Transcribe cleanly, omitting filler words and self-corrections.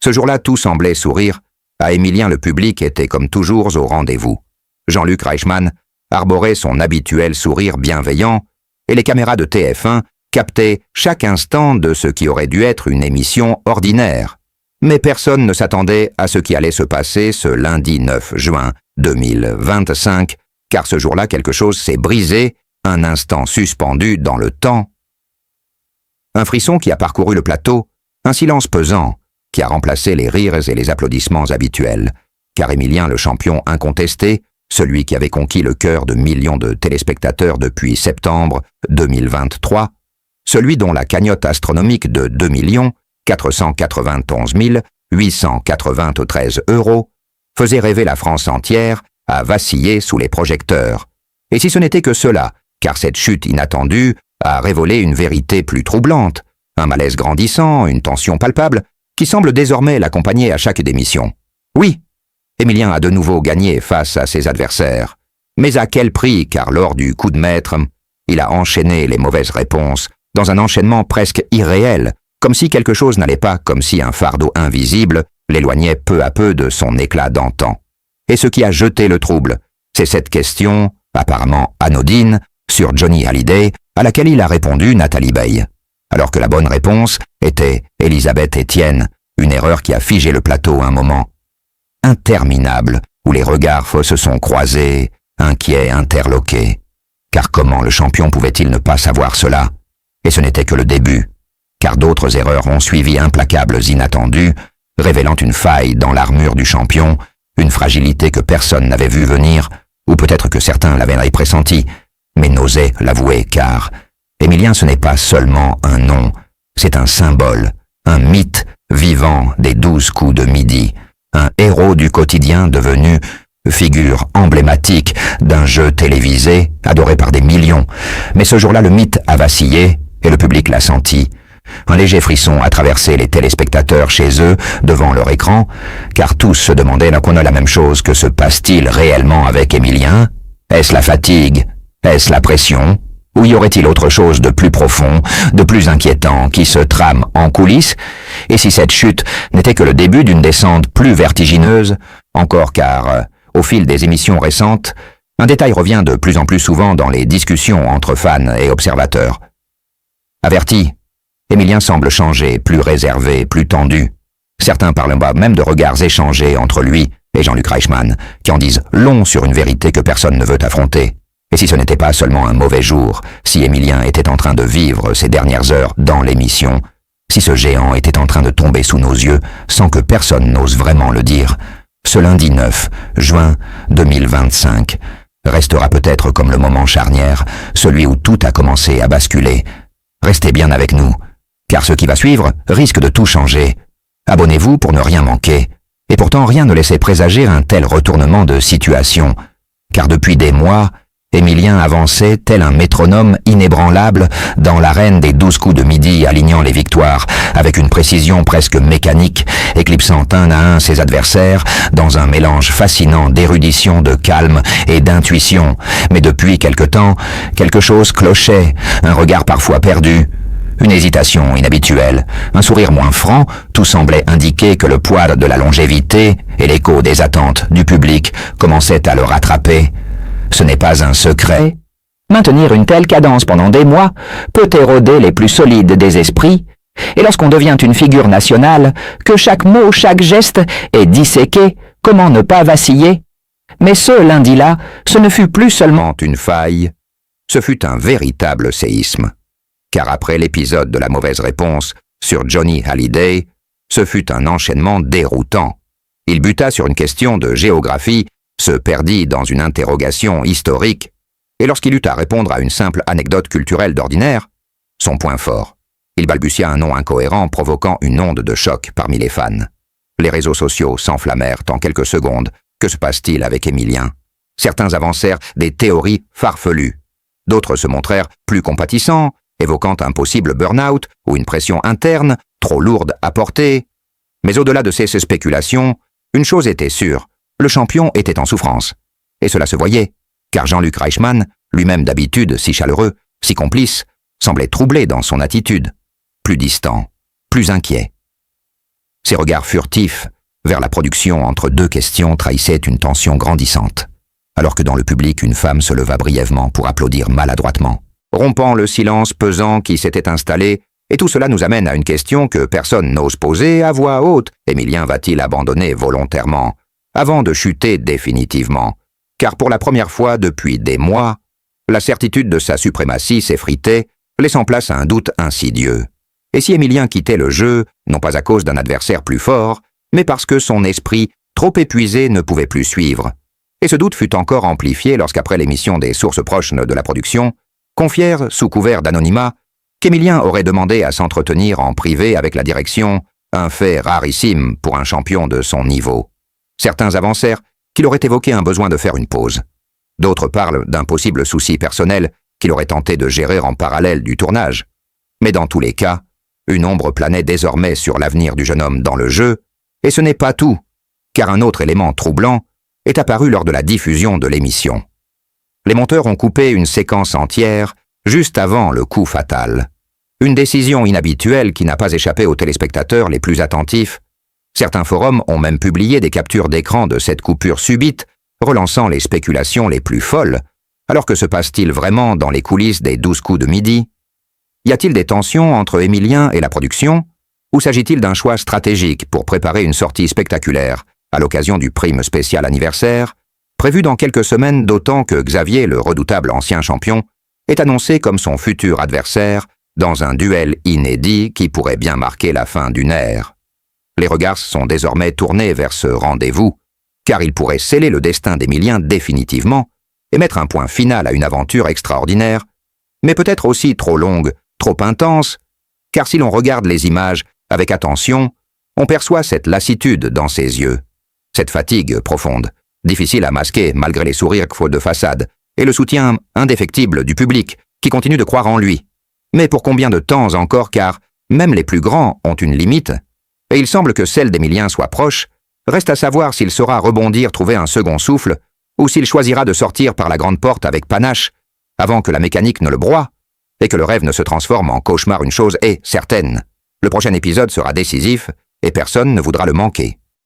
Ce jour-là, tout semblait sourire. À Émilien, le public était comme toujours au rendez-vous. Jean-Luc Reichmann arborait son habituel sourire bienveillant et les caméras de TF1 captaient chaque instant de ce qui aurait dû être une émission ordinaire. Mais personne ne s'attendait à ce qui allait se passer ce lundi 9 juin 2025, car ce jour-là, quelque chose s'est brisé, un instant suspendu dans le temps. Un frisson qui a parcouru le plateau, un silence pesant, qui a remplacé les rires et les applaudissements habituels, car Émilien, le champion incontesté, celui qui avait conquis le cœur de millions de téléspectateurs depuis septembre 2023, celui dont la cagnotte astronomique de 2 491 893 € faisait rêver la France entière, a vacillé sous les projecteurs. Et si ce n'était que cela, car cette chute inattendue a révélé une vérité plus troublante, un malaise grandissant, une tension palpable, qui semble désormais l'accompagner à chaque démission. Oui, Émilien a de nouveau gagné face à ses adversaires. Mais à quel prix, car lors du coup de maître, il a enchaîné les mauvaises réponses dans un enchaînement presque irréel, comme si quelque chose n'allait pas, comme si un fardeau invisible l'éloignait peu à peu de son éclat d'antan. Et ce qui a jeté le trouble, c'est cette question, apparemment anodine, sur Johnny Hallyday, à laquelle il a répondu Nathalie Baye, alors que la bonne réponse était Elisabeth Etienne, une erreur qui a figé le plateau un moment interminable, où les regards se sont croisés, inquiets, interloqués. Car comment le champion pouvait-il ne pas savoir cela? Et ce n'était que le début, car d'autres erreurs ont suivi implacables inattendues, révélant une faille dans l'armure du champion, une fragilité que personne n'avait vue venir, ou peut-être que certains l'avaient pressenti, mais n'osaient l'avouer, car Émilien, ce n'est pas seulement un nom, c'est un symbole, un mythe vivant des 12 coups de midi, un héros du quotidien devenu figure emblématique d'un jeu télévisé adoré par des millions. Mais ce jour-là, le mythe a vacillé et le public l'a senti. Un léger frisson a traversé les téléspectateurs chez eux, devant leur écran, car tous se demandaient qu'on a la même chose. Que se passe-t-il réellement avec Émilien? Est-ce la fatigue? Est-ce la pression? Ou y aurait-il autre chose de plus profond, de plus inquiétant, qui se trame en coulisses? Et si cette chute n'était que le début d'une descente plus vertigineuse, encore car, au fil des émissions récentes, un détail revient de plus en plus souvent dans les discussions entre fans et observateurs. Averti, Émilien semble changer, plus réservé, plus tendu. Certains parlent même de regards échangés entre lui et Jean-Luc Reichmann, qui en disent long sur une vérité que personne ne veut affronter. Et si ce n'était pas seulement un mauvais jour, si Émilien était en train de vivre ses dernières heures dans l'émission, si ce géant était en train de tomber sous nos yeux sans que personne n'ose vraiment le dire, ce lundi 9 juin 2025 restera peut-être comme le moment charnière, celui où tout a commencé à basculer. Restez bien avec nous, car ce qui va suivre risque de tout changer. Abonnez-vous pour ne rien manquer. Et pourtant rien ne laissait présager un tel retournement de situation, car depuis des mois, Émilien avançait tel un métronome inébranlable dans l'arène des 12 coups de midi, alignant les victoires avec une précision presque mécanique, éclipsant un à un ses adversaires dans un mélange fascinant d'érudition, de calme et d'intuition. Mais depuis quelque temps, quelque chose clochait, un regard parfois perdu, une hésitation inhabituelle, un sourire moins franc, tout semblait indiquer que le poids de la longévité et l'écho des attentes du public commençaient à le rattraper. Ce n'est pas un secret. Maintenir une telle cadence pendant des mois peut éroder les plus solides des esprits, et lorsqu'on devient une figure nationale, que chaque mot, chaque geste est disséqué, comment ne pas vaciller? Mais ce lundi-là, ce ne fut plus seulement une faille, ce fut un véritable séisme. Car après l'épisode de la mauvaise réponse sur Johnny Hallyday, ce fut un enchaînement déroutant. Il buta sur une question de géographie, se perdit dans une interrogation historique, et lorsqu'il eut à répondre à une simple anecdote culturelle d'ordinaire, son point fort, il balbutia un nom incohérent provoquant une onde de choc parmi les fans. Les réseaux sociaux s'enflammèrent en quelques secondes. Que se passe-t-il avec Émilien? Certains avancèrent des théories farfelues. D'autres se montrèrent plus compatissants, évoquant un possible burn-out ou une pression interne trop lourde à porter. Mais au-delà de ces spéculations, une chose était sûre, le champion était en souffrance. Et cela se voyait, car Jean-Luc Reichmann, lui-même d'habitude si chaleureux, si complice, semblait troublé dans son attitude, plus distant, plus inquiet. Ses regards furtifs vers la production entre deux questions trahissaient une tension grandissante, alors que dans le public une femme se leva brièvement pour applaudir maladroitement, rompant le silence pesant qui s'était installé. Et tout cela nous amène à une question que personne n'ose poser à voix haute. Émilien va-t-il abandonner volontairement, avant de chuter définitivement? Car pour la première fois depuis des mois, la certitude de sa suprématie s'effritait, laissant place à un doute insidieux. Et si Émilien quittait le jeu, non pas à cause d'un adversaire plus fort, mais parce que son esprit, trop épuisé, ne pouvait plus suivre? Et ce doute fut encore amplifié lorsqu'après l'émission des sources proches de la production, confièrent, sous couvert d'anonymat, qu'Émilien aurait demandé à s'entretenir en privé avec la direction, un fait rarissime pour un champion de son niveau. Certains avancèrent qu'il aurait évoqué un besoin de faire une pause. D'autres parlent d'un possible souci personnel qu'il aurait tenté de gérer en parallèle du tournage. Mais dans tous les cas, une ombre planait désormais sur l'avenir du jeune homme dans le jeu, et ce n'est pas tout, car un autre élément troublant est apparu lors de la diffusion de l'émission. Les monteurs ont coupé une séquence entière juste avant le coup fatal. Une décision inhabituelle qui n'a pas échappé aux téléspectateurs les plus attentifs. Certains forums ont même publié des captures d'écran de cette coupure subite, relançant les spéculations les plus folles. Alors que se passe-t-il vraiment dans les coulisses des 12 coups de midi? Y a-t-il des tensions entre Émilien et la production? Ou s'agit-il d'un choix stratégique pour préparer une sortie spectaculaire, à l'occasion du prime spécial anniversaire, prévu dans quelques semaines, d'autant que Xavier, le redoutable ancien champion, est annoncé comme son futur adversaire dans un duel inédit qui pourrait bien marquer la fin d'une ère. Les regards sont désormais tournés vers ce rendez-vous, car il pourrait sceller le destin d'Émilien définitivement et mettre un point final à une aventure extraordinaire, mais peut-être aussi trop longue, trop intense, car si l'on regarde les images avec attention, on perçoit cette lassitude dans ses yeux, cette fatigue profonde, difficile à masquer malgré les sourires de façade, et le soutien indéfectible du public qui continue de croire en lui. Mais pour combien de temps encore, car même les plus grands ont une limite, et il semble que celle d'Émilien soit proche, reste à savoir s'il saura rebondir, trouver un second souffle, ou s'il choisira de sortir par la grande porte avec panache, avant que la mécanique ne le broie, et que le rêve ne se transforme en cauchemar. Une chose est certaine, le prochain épisode sera décisif, et personne ne voudra le manquer.